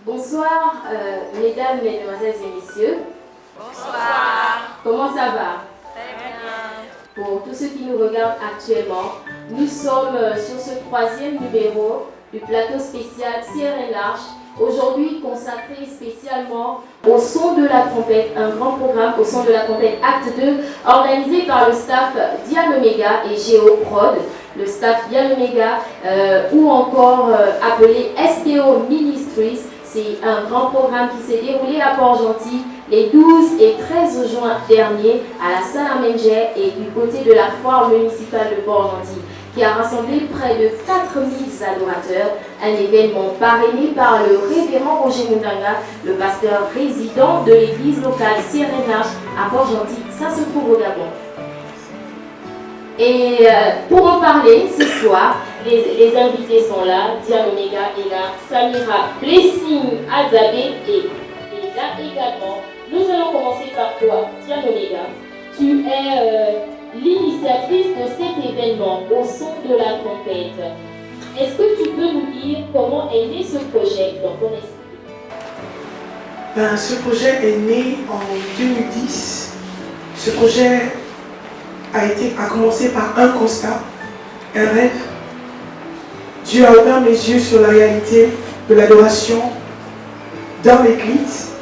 Bonsoir, mesdames, mesdemoiselles et messieurs. Bonsoir. Comment ça va? Très bien. Pour tous ceux qui nous regardent actuellement, nous sommes sur ce 3e numéro du plateau spécial CRN Large, aujourd'hui consacré spécialement au son de la trompette, un grand programme au son de la trompette Acte 2, organisé par le staff Diane Omega et Géo Prod, le staff Diane Omega, ou encore appelé STO Ministries. C'est un grand programme qui s'est déroulé à Port-Gentil les 12 et 13 juin dernier à la salle Aménger et du côté de la foire municipale de Port-Gentil, qui a rassemblé près de 4000 adorateurs, un événement parrainé par le révérend Roger Mundanga, le pasteur résident de l'église locale CRNH à Port-Gentil. Ça se trouve au Gabon. Et pour en parler ce soir, les invités sont là, Diane Omega est là, Samira Blessing Adzabé est là également. Nous allons commencer par toi, Diane Omega. Tu es l'initiatrice de cet événement au son de la trompette. Est-ce que tu peux nous dire comment est né ce projet dans ton esprit? Ce projet est né en 2010. Ce projet a commencé par un constat, un rêve. Dieu a ouvert mes yeux sur la réalité de l'adoration dans l'église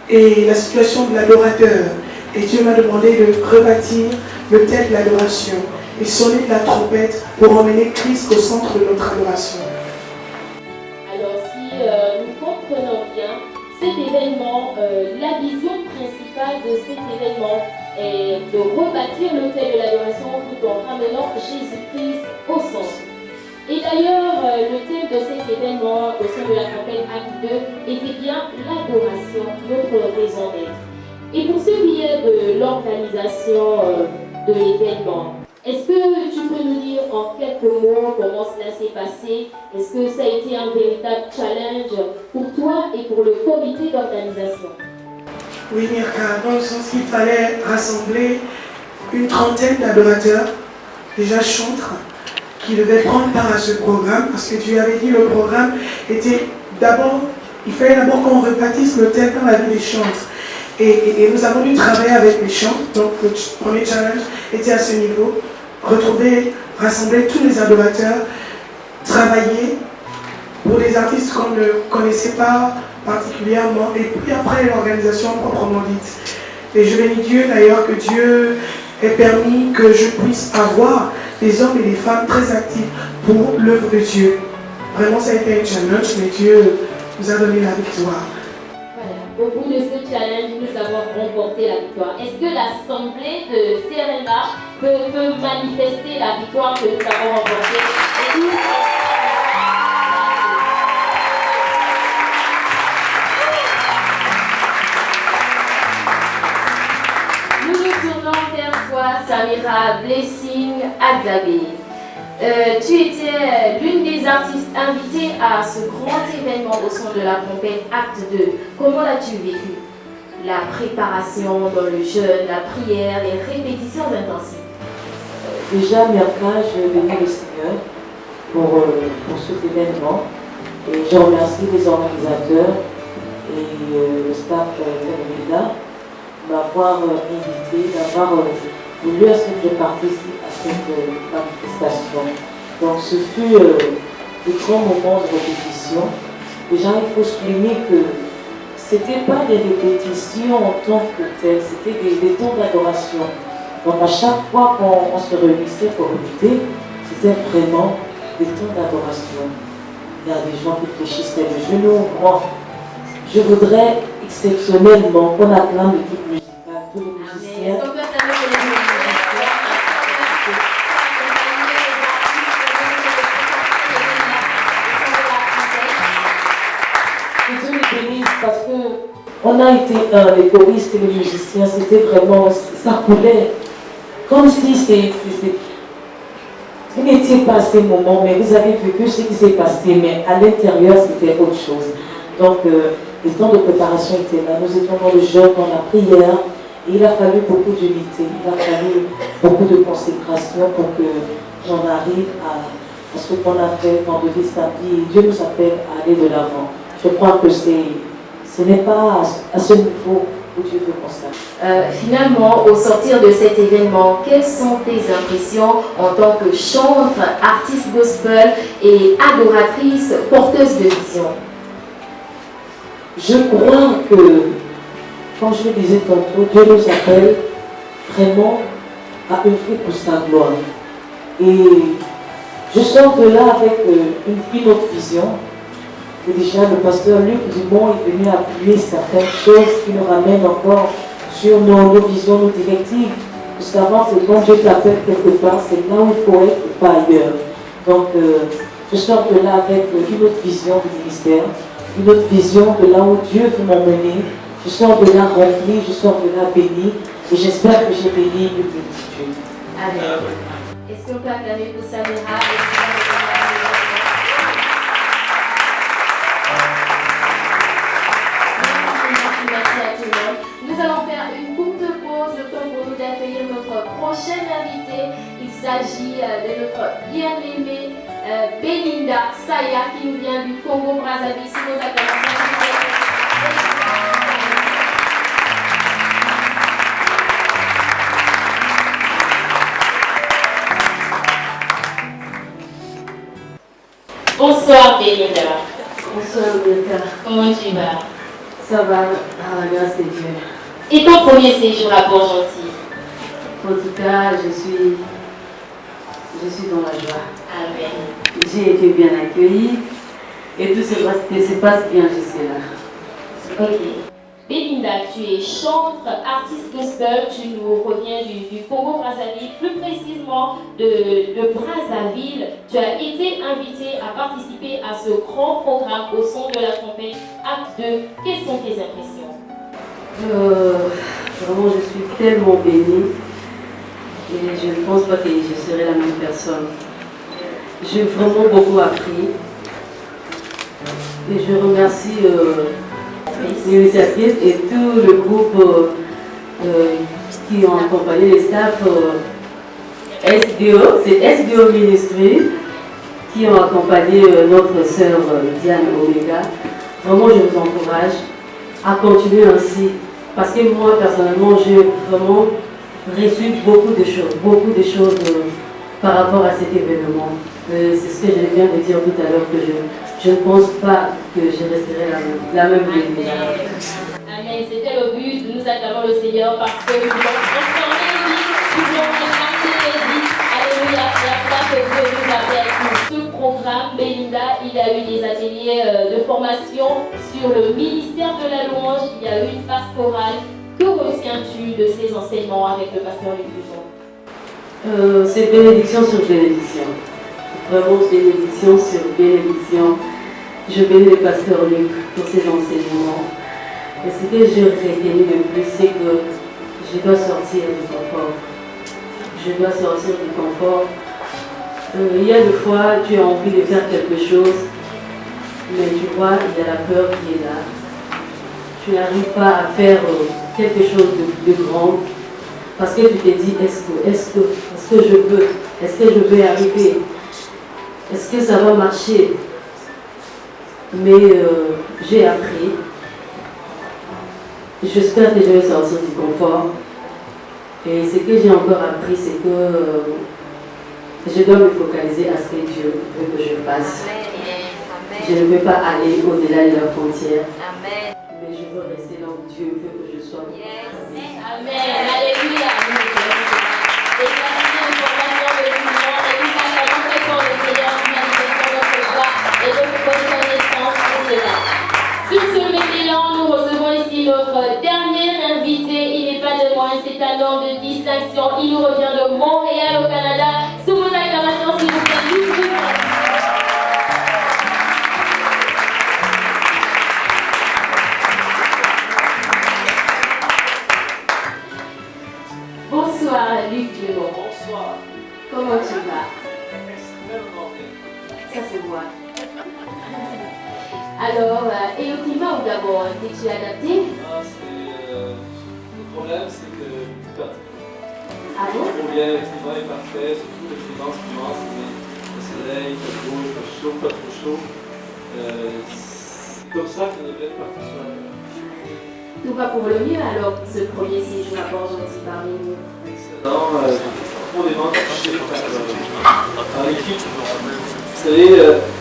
et la situation de l'adorateur. Et Dieu m'a demandé de rebâtir le thème de l'adoration et sonner de la trompette pour emmener Christ au centre de notre adoration. Alors si nous comprenons bien, cet événement, la vision principale de cet événement est de rebâtir le thème de l'adoration tout en ramenant Jésus-Christ au centre. Et d'ailleurs, le thème de cet événement au sein de la trompette Acte 2 était bien l'adoration, notre raison d'être. Et pour ce qui est de l'organisation de l'événement, est-ce que tu peux nous dire en quelques mots comment cela s'est passé? Est-ce que ça a été un véritable challenge pour toi et pour le comité d'organisation? Oui, Mirka, dans le sens qu'il fallait rassembler une trentaine d'adorateurs, déjà chantres, qui devaient prendre part à ce programme, parce que tu avais dit le programme était d'abord, il fallait d'abord qu'on rebâtisse le thème dans la vie des chantres. Et nous avons dû travailler avec les chantres, donc le premier challenge était à ce niveau, retrouver, rassembler tous les adorateurs, travailler pour des artistes qu'on ne connaissait pas particulièrement, et puis après l'organisation proprement dite. Et je bénis Dieu d'ailleurs que Dieu ait permis que je puisse avoir des hommes et des femmes très actifs pour l'œuvre de Dieu. Vraiment ça a été un challenge, mais Dieu nous a donné la victoire. Au bout de ce challenge, nous avons remporté la victoire. Est-ce que l'assemblée de CRNH peut manifester la victoire que nous avons remportée? Nous nous tournons vers toi, Samira Blessing Adzabé. Tu étais l'une des artistes invitées à ce grand événement au son de la trompette Acte 2. Comment l'as-tu vécu? La préparation dans le jeûne, la prière, les répétitions intensives. Déjà, Mirka, je bénis le Seigneur pour cet événement. Et je remercie les organisateurs et le staff de l'État m'avoir invité, d'avoir voulu à ce que je participe à cette manifestation. Donc ce fut de grands moments de répétition. Déjà, il faut souligner que ce n'était pas des répétitions en tant que telles, c'était des temps d'adoration. Donc à chaque fois qu'on se réunissait pour répéter, c'était vraiment des temps d'adoration. Il y a des gens qui fléchissaient le genou. Moi, je voudrais exceptionnellement qu'on acclame l'équipe musicale, tous les musiciens. Parce qu'on a été les choristes et les musiciens, c'était vraiment, ça coulait comme si vous n'étiez pas à ces moments, mais vous avez vécu ce qui s'est passé, mais à l'intérieur c'était autre chose. Donc les temps de préparation étaient là, nous étions dans le jeûne, dans la prière, et il a fallu beaucoup d'unité, il a fallu beaucoup de consécration pour que j'en arrive à ce qu'on a fait vendredi, samedi, et Dieu nous appelle à aller de l'avant. je crois que ce n'est pas à ce niveau où Dieu veut qu'on soit. Finalement, au sortir de cet événement, quelles sont tes impressions en tant que chantre, artiste gospel et adoratrice, porteuse de vision? Je crois que, comme je le disais tantôt, Dieu nous appelle vraiment à œuvrer pour sa gloire. Et je sors de là avec une autre vision. Et déjà, le pasteur Luc Dumont est venu appuyer certaines choses qui nous ramènent encore sur nos visions, nos directives. Nous savons que quand Dieu t'appelle quelque part, c'est là où il faut être et pas ailleurs. Donc, je sors de là avec une autre vision du ministère, une autre vision de là où Dieu veut m'emmener. Je sors de là rempli, je sors de là béni, et j'espère que j'ai béni une multitude. Amen. Est-ce qu'on peut acclamer pour Samira? Merci à tout le monde. Nous allons faire une courte pause, le temps pour nous d'accueillir notre prochaine invitée. Il s'agit de notre bien-aimée Belinda Saya qui nous vient du Congo-Brazzaville. Si nous acclamons, bonsoir Belinda. Bonsoir Belinda. Comment tu vas? Ça va, par la grâce de Dieu. Et ton premier séjour à Port-Gentil? En tout cas, je suis dans la joie. Amen. J'ai été bien accueillie et tout se passe bien jusque-là. Ok. Belinda, tu es chantre, artiste gospel, tu nous reviens du Congo-Brazzaville, plus précisément de Brazzaville. Tu as été invité à participer à ce grand programme au son de la trompette, acte 2. Quelles sont tes impressions? Vraiment, je suis tellement bénie et je ne pense pas que je serai la même personne. J'ai vraiment beaucoup appris et je remercie l'initiatrice et tout le groupe qui ont accompagné les staffs SDO, c'est SDO Ministry qui ont accompagné notre sœur Diane Omega. Vraiment, je vous encourage à continuer ainsi parce que moi, personnellement, j'ai vraiment reçu beaucoup de choses par rapport à cet événement. C'est ce que je viens de dire tout à l'heure, que je ne pense pas que je resterai la même vie. Amen. C'était le but. Nous acclamons le Seigneur parce que nous voulons transformer les vies, nous voulons impacter les vies. Alléluia. C'est à cela que Dieu nous appelle. Pour ce programme, Belinda, il y a eu des ateliers de formation sur le ministère de la louange. Il y a eu une pastorale. Que retiens-tu de ces enseignements avec le pasteur Luc Dumont? C'est bénédiction sur bénédiction. Vraiment bénédiction sur bénédiction. Je bénis le pasteur Luc pour ses enseignements. Et ce que je retenu le plus, c'est que je dois sortir du confort. Je dois sortir du confort. Il y a des fois, tu as envie de faire quelque chose, mais tu vois, il y a la peur qui est là. Tu n'arrives pas à faire quelque chose de grand. Parce que tu te dis, est-ce que je peux? Est-ce que je vais arriver? Est-ce que ça va marcher? Mais j'ai appris. J'espère que je vais sortir du confort. Et ce que j'ai encore appris, c'est que je dois me focaliser à ce que Dieu veut que je fasse. Je ne veux pas aller au-delà de la frontière. Amen. Mais je veux rester là où Dieu veut que je sois. Amen. Alléluia. Et merci de formation de l'union. Et nous acclamons très fort le Seigneur qui manifeste notre joie et de notre reconnaissance pour cela. Sur ce météo, nous recevons ici notre dernier invité. Il n'est pas de loin, c'est un homme de distinction. Il nous revient de Montréal au Canada. Sous vos acclamations, s'il vous plaît, Luc Dumont. Bonsoir Luc Dumont. Bonsoir. Comment tu vas? Extrêmement bien. Ça se voit. Alors, et au climat ou d'abord, t'es-tu adapté? Le problème, c'est que Ah bon? pour bien, le climat est parfait, surtout le climat en ce moment, c'est le soleil, il fait beau, il fait chaud, pas trop chaud. C'est comme ça qu'on devrait être partout sur la terre. Tout va pour le mieux alors, ce premier séjour à Port-Gentil parmi nous. Excellent, profondément touché par l'équipe. Vous savez,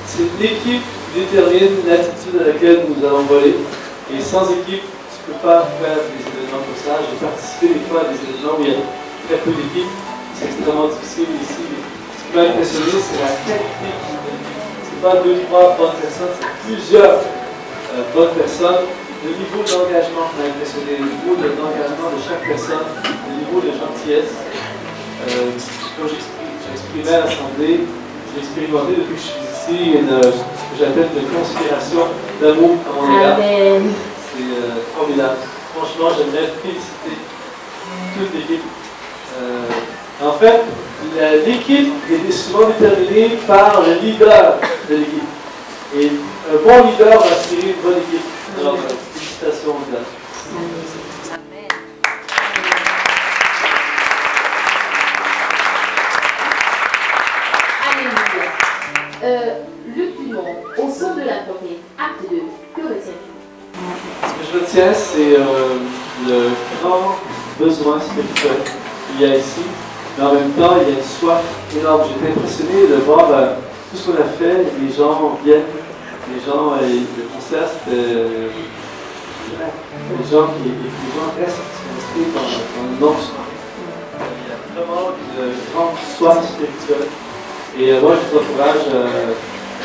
c'est l'équipe qui détermine l'altitude à laquelle nous allons voler. Et sans équipe, tu ne peux pas faire des événements comme ça. J'ai participé des fois à des événements où il y a très peu d'équipes. C'est extrêmement difficile ici. Ce qui m'a impressionné, c'est la qualité qui c'est pas 2, 3 bonnes personnes, c'est plusieurs bonnes personnes. Le niveau d'engagement m'a impressionné, le niveau d'engagement de chaque personne, le niveau de gentillesse. Comme j'exprimais à l'Assemblée, j'ai expérimenté depuis que je suis ici ce que j'appelle une conspiration d'amour à mon égard. C'est formidable. Franchement, j'aimerais féliciter toute l'équipe. En fait, l'équipe était souvent déterminée par le leader de l'équipe. Et un bon leader va tirer une bonne équipe. Alors, félicitations au leader. Amen. Alléluia. Luc Dumont, au son de la trompette, acte 2, que retiens-tu? Ce que je retiens, c'est le grand besoin spirituel qu'il y a ici. Mais en même temps, il y a une soif énorme. J'étais impressionné de voir tout ce qu'on a fait. Les gens viennent, les gens, le concert, c'était les gens restent dans le nom. Il y a vraiment une grande soif spirituelle. Et moi, je vous encourage à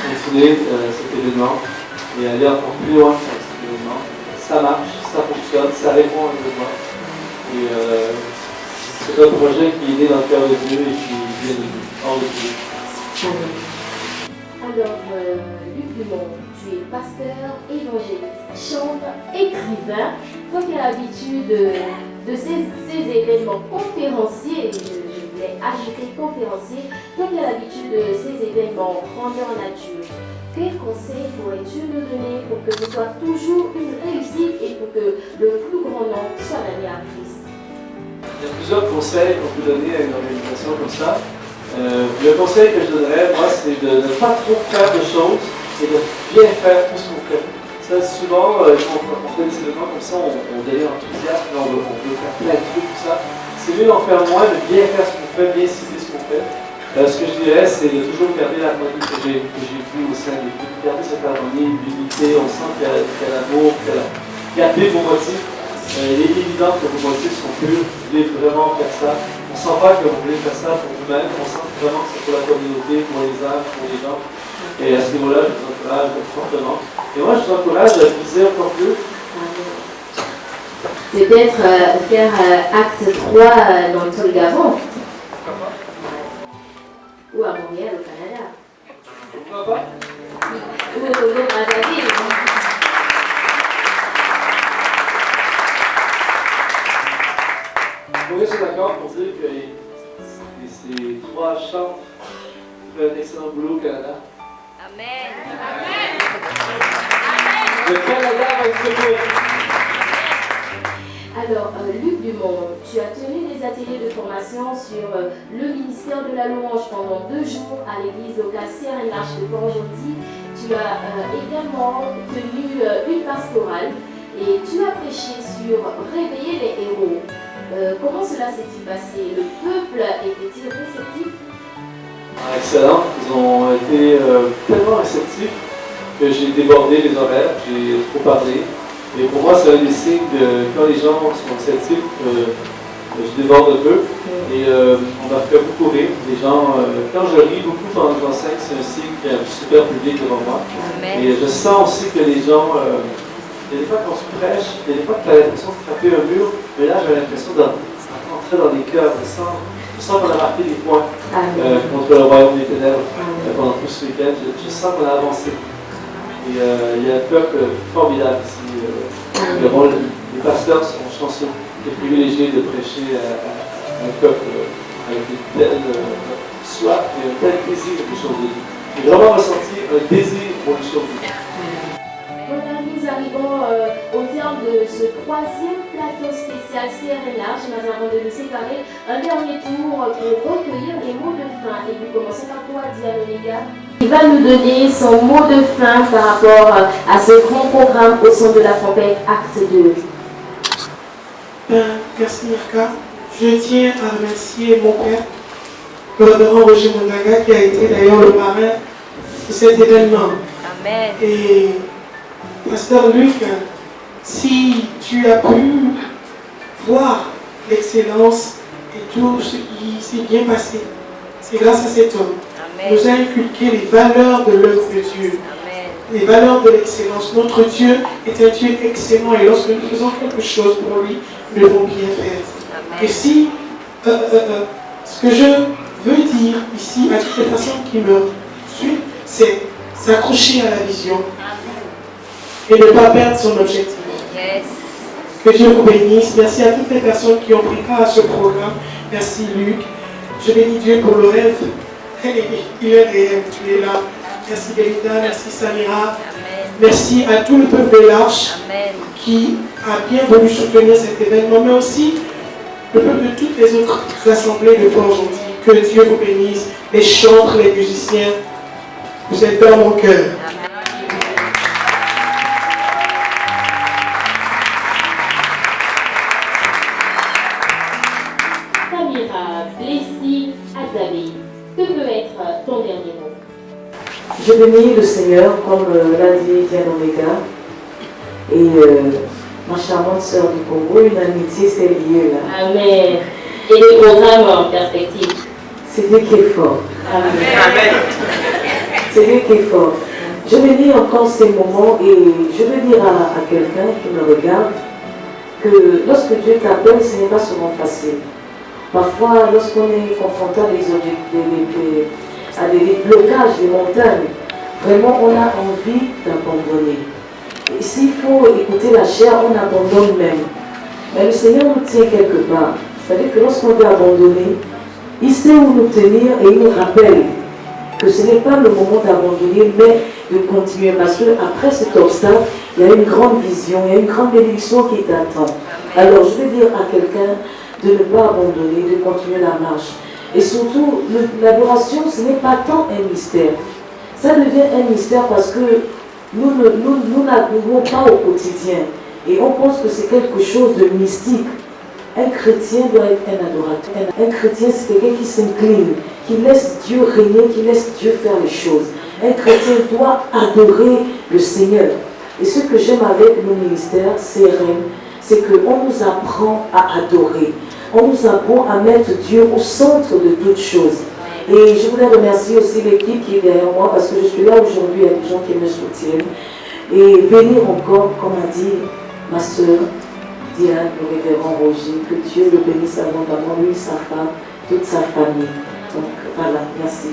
continuer cet événement et aller encore plus loin sur cet événement. Ça marche, ça fonctionne, ça répond à un besoin. Et c'est un projet qui est né dans le cœur de Dieu et qui vient de Dieu, hors de Dieu. Alors, Luc Dumont, tu es pasteur, évangéliste, chanteur, écrivain. Toi qui as l'habitude de ces événements, conférencier, je voulais ajouter conférencier, toi qui as l'habitude de ces événements grandeur nature, quels conseils pourrais-tu nous donner pour que ce soit toujours une réussite et pour que le plus grand nombre soit gagné à Christ? Il y a plusieurs conseils qu'on peut donner à une organisation comme ça. Le conseil que je donnerais, moi, c'est de ne pas trop faire de choses et de bien faire tout ce qu'on fait. Ça, souvent, quand on fait des événements comme ça, on devient enthousiaste, on veut faire plein de trucs, tout ça. C'est mieux d'en faire moins, de bien faire ce qu'on fait, bien cibler ce qu'on fait. Ce que je dirais, c'est de toujours garder l'harmonie que j'ai vue au sein de l'équipe. Garder cette harmonie, l'unité, on sent qu'il y a l'amour, garder vos motifs. Il est évident que vos motifs sont purs, vous voulez vraiment faire ça. On ne sent pas que vous voulez faire ça pour vous-même, on sent vraiment que c'est pour la communauté, pour les âmes, pour les gens. Et à ce niveau-là, je vous encourage fortement. Et moi, je vous encourage à viser encore plus. Peut-être faire acte 3 dans le Gabon. Ou à Montréal, au Canada. Pourquoi pas? Ou au Brazzaville. On est d'accord pour dire que ces 3 chants font un excellent boulot au Canada. Amen. Le Canada va être secoué. Alors, Luc Dumont, tu as tenu des ateliers de formation sur le ministère de la louange pendant 2 jours à l'église locale CRNH de Port-Gentil. Tu as également tenu une pastorale et tu as prêché sur réveiller les héros. Comment cela s'est-il passé? Le peuple était-il réceptif? Excellent, ils ont été tellement réceptifs que j'ai débordé les horaires, j'ai trop parlé. Et pour moi, c'est un des signes que quand les gens sont réceptifs, je déborde un peu. Et on m'a fait beaucoup rire. Les gens, quand je ris beaucoup pendant que j'enseigne, c'est un signe qu'il y a un super public devant moi. Amen. Et je sens aussi que les gens, il y a des fois quand tu prêches, il y a des fois que tu as l'impression de frapper un mur, mais là j'ai l'impression d'entrer dans les cœurs. Je sens qu'on a marqué des points contre le royaume des ténèbres pendant tout ce week-end. Je sens qu'on a avancé. Et il y a un peuple formidable ici. Les pasteurs sont chanceux et privilégiés de prêcher à un peuple avec une telle soif et un tel désir des choses de Dieu. J'ai vraiment ressenti un désir pour les choses de Dieu. Voilà, nous arrivons au terme de ce 3e plateau spécial CRNH. Mais avant de nous séparer, un dernier tour pour recueillir les mots de fin. Et vous commencez par toi, Diane Omega. Il va nous donner son mot de fin par rapport à ce grand programme au son de la trompette, acte 2. Merci Mirka. Je tiens à remercier mon père, le révérend Roger Mondaga, qui a été d'ailleurs le parrain de cet événement. Amen. Et Pasteur Luc, si tu as pu voir l'excellence et tout ce qui s'est bien passé, c'est grâce à cet homme. Amen. Nous a inculqué les valeurs de l'œuvre de Dieu, Amen. les valeurs de l'excellence. Notre Dieu est un Dieu excellent et lorsque nous faisons quelque chose pour lui, nous devons bien faire. Amen. Et si ce que je veux dire ici à toutes les personnes qui me suivent, c'est s'accrocher à la vision et ne pas perdre son objectif. Yes. Que Dieu vous bénisse. Merci à toutes les personnes qui ont pris part à ce programme. Merci Luc. Je bénis Dieu pour le rêve. Il est réel, tu es là. Merci Belinda, merci Samira. Amen. Merci à tout le peuple de l'Arche Amen. qui a bien voulu soutenir cet événement, mais aussi le peuple de toutes les autres assemblées de Port-Gentil. Que Dieu vous bénisse, les chantres, les musiciens. Vous êtes dans mon cœur. Samira, Blessy, Azabi, que peut être ton dernier mot? Je bénis le Seigneur, comme l'a dit Diane Omega, et ma charmante sœur du Congo, une amitié s'est liée là. Amen. Et le programme en perspective. C'est Dieu qui est fort. Amen. C'est Dieu qui est fort. Je bénis encore ces moments et je veux dire à quelqu'un qui me regarde que lorsque Dieu t'appelle, ce n'est pas souvent facile. Parfois, lorsqu'on est confronté à des blocages, des montagnes, vraiment on a envie d'abandonner. Et s'il faut écouter la chair, on abandonne même. Mais le Seigneur nous tient quelque part. C'est-à-dire que lorsqu'on veut abandonner, il sait où nous tenir et il nous rappelle que ce n'est pas le moment d'abandonner, mais de continuer. Parce qu'après cet obstacle, il y a une grande vision, il y a une grande bénédiction qui t'attend. Alors je veux dire à quelqu'un de ne pas abandonner, de continuer la marche. Et surtout, l'adoration, ce n'est pas tant un mystère. Ça devient un mystère parce que nous n'adorons pas au quotidien. Et on pense que c'est quelque chose de mystique. Un chrétien doit être un adorateur. Un chrétien, c'est quelqu'un qui s'incline, qui laisse Dieu régner, qui laisse Dieu faire les choses. Un chrétien doit adorer le Seigneur. Et ce que j'aime avec nos ministères, CRM, c'est qu'on nous apprend à adorer. On nous apprend à mettre Dieu au centre de toutes choses. Et je voulais remercier aussi l'équipe qui est derrière moi parce que je suis là aujourd'hui, il y a des gens qui me soutiennent. Et bénir encore, comme a dit ma soeur Diane, le révérend Roger, que Dieu le bénisse abondamment, lui, sa femme, toute sa famille. Donc voilà, merci.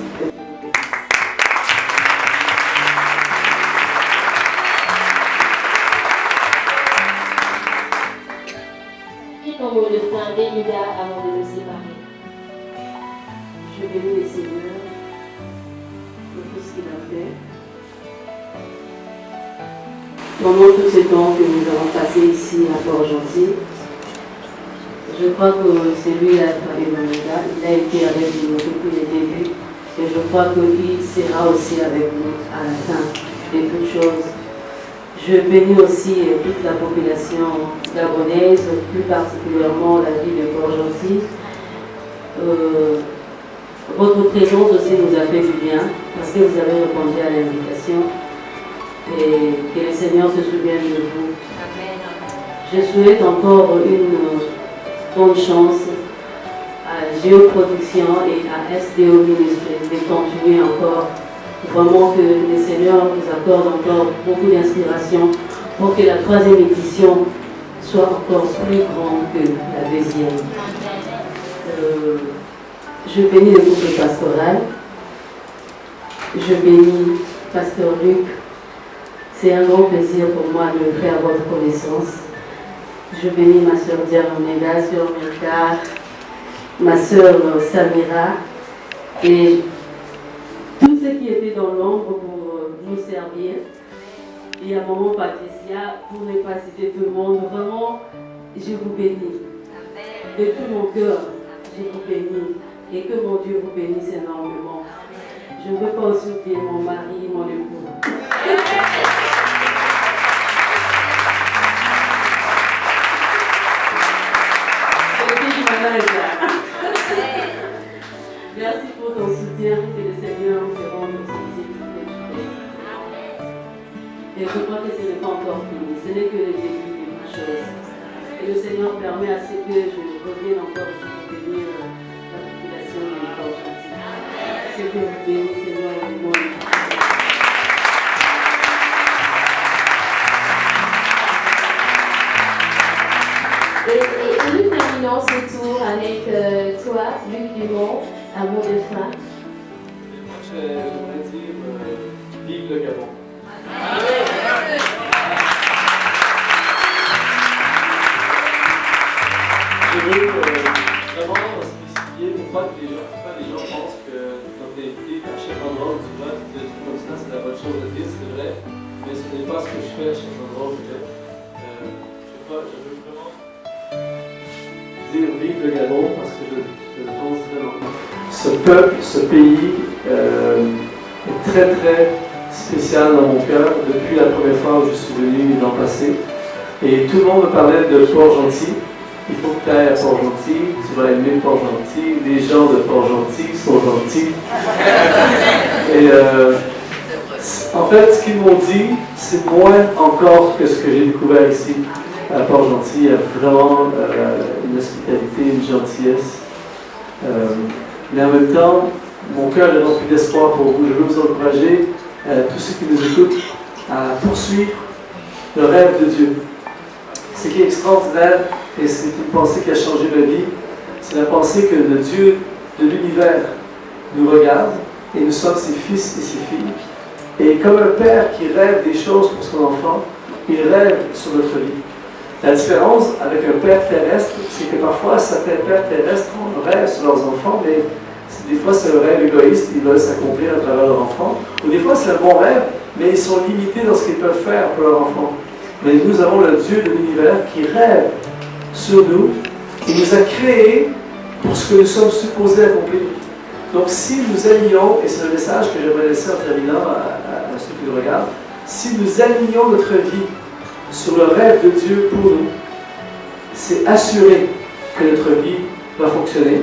Ton mot de fin, Belinda, avant de nous séparer. Je bénis le Seigneur pour tout ce qu'il a fait. Pendant tout ce temps que nous avons passé ici à Port-Gentil, je crois que c'est lui l'alpha et l'oméga. Il a été avec nous depuis le début et je crois qu'il sera aussi avec nous à la fin de toutes choses. Je bénis aussi toute la population gabonaise, plus particulièrement la ville de Port-Gentil. Votre présence aussi nous a fait du bien parce que vous avez répondu à l'invitation et que le Seigneur se souvienne de vous. Amen. Je souhaite encore une bonne chance à Géoproduction et à SDO Ministries de continuer encore. Vraiment que le Seigneur nous accorde encore beaucoup d'inspiration pour que la 3e édition soit encore plus grande que la 2e. Je bénis le groupe pastoral. Je bénis Pasteur Luc. C'est un grand plaisir pour moi de faire votre connaissance. Je bénis ma soeur Diane Omega, soeur Mirka, ma soeur Samira et tous ceux qui étaient dans l'ombre pour nous servir. Et à maman Patricia, pour ne pas citer tout le monde, vraiment, je vous bénis. De tout mon cœur, je vous bénis. Et que mon Dieu vous bénisse énormément. Je ne veux pas oublier mon mari, mon époux. Merci pour ton soutien, que le Seigneur te rende aussi et je crois que ce n'est pas encore fini, ce n'est que le début de toute chose. Et le Seigneur permet à ce que je revienne encore pour bénir la population de Port-Gentil. C'est que vous bénissez Seigneur au monde. Et nous terminons ce tour avec toi, Luc Dumont, un mot de fin. J'aimerais dire vive le Gabon. Je veux vraiment spécifier pour pas que les gens pensent que notre invité à chaque endroit où tu vas, tu te dis comme ça, c'est la bonne chose à dire, c'est vrai, mais ce n'est pas ce que je fais à chaque endroit où je vais. Je veux vraiment dire vive le Gabon parce que je le pense vraiment. Ce peuple, ce pays est très très spécial dans mon cœur depuis la première fois où je suis venu l'an passé. Et tout le monde me parlait de Port-Gentil. Il faut que tu ailles à Port-Gentil, tu vas aimer Port-Gentil, les gens de Port-Gentil sont gentils. Et en fait, ce qu'ils m'ont dit, c'est moins encore que ce que j'ai découvert ici à Port-Gentil. Il y a vraiment une hospitalité, une gentillesse. Mais en même temps, mon cœur est rempli d'espoir pour vous. Je veux vous encourager, tous ceux qui nous écoutent, à poursuivre le rêve de Dieu. Ce qui est extraordinaire, et c'est une pensée qui a changé ma vie, c'est la pensée que le Dieu de l'univers nous regarde, et nous sommes ses fils et ses filles. Et comme un père qui rêve des choses pour son enfant, il rêve sur notre vie. La différence avec un père terrestre, c'est que parfois certains pères terrestres rêvent sur leurs enfants, mais des fois c'est un rêve égoïste, ils veulent s'accomplir à travers leur enfant. Ou des fois c'est un bon rêve, mais ils sont limités dans ce qu'ils peuvent faire pour leur enfant. Mais nous avons le Dieu de l'univers qui rêve sur nous. Il nous a créés pour ce que nous sommes supposés accomplir. Donc si nous alignons, et c'est le message que j'aimerais laisser en terminant à ceux qui le regardent, si nous alignons notre vie sur le rêve de Dieu pour nous, c'est assuré que notre vie va fonctionner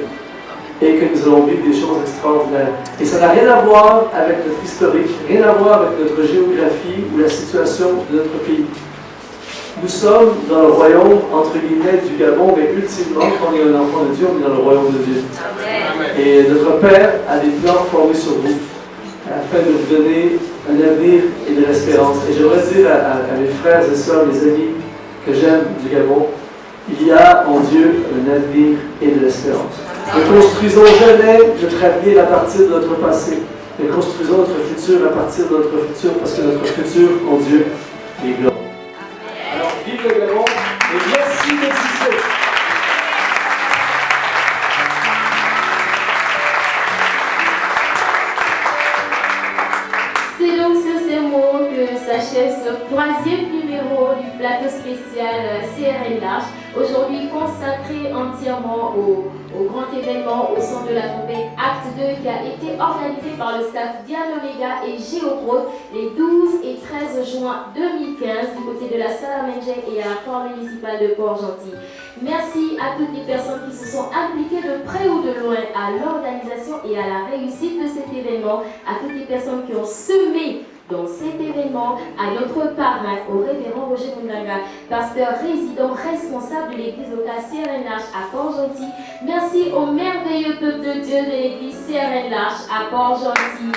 et que nous allons vivre des choses extraordinaires. Et ça n'a rien à voir avec notre historique, rien à voir avec notre géographie ou la situation de notre pays. Nous sommes dans le royaume, entre guillemets, du Gabon, mais ultimement, quand on est un enfant de Dieu, on est dans le royaume de Dieu. Amen. Et notre Père a des plans formés sur vous, afin de vous donner un avenir et de l'espérance. Et j'aimerais dire à mes frères et sœurs, mes amis que j'aime du Gabon, il y a en Dieu un avenir et de l'espérance. Ne construisons jamais notre avenir à partir de notre passé, mais construisons notre futur à partir de notre futur, parce que notre futur en Dieu est glorieux. Alors, vive le Gabon et merci d'exister. C'est donc sur ces mots que s'achève ce troisième numéro du plateau spécial CRN Large, aujourd'hui consacré entièrement au grand événement au son de la trompette Acte 2 qui a été organisé par le staff Diane Omega et Géoprod les 12 et 13 juin 2015 du côté de la Salamenge et à la Foire municipale de Port-Gentil. Merci à toutes les personnes qui se sont impliquées de près ou de loin à l'organisation et à la réussite de cet événement, à toutes les personnes qui ont semé dans cet événement, à notre parrain, au révérend Roger Mundanga, pasteur résident responsable de l'église locale CRN Large à Port-Gentil. Merci au merveilleux peuple de Dieu de l'église CRN Large à Port-Gentil.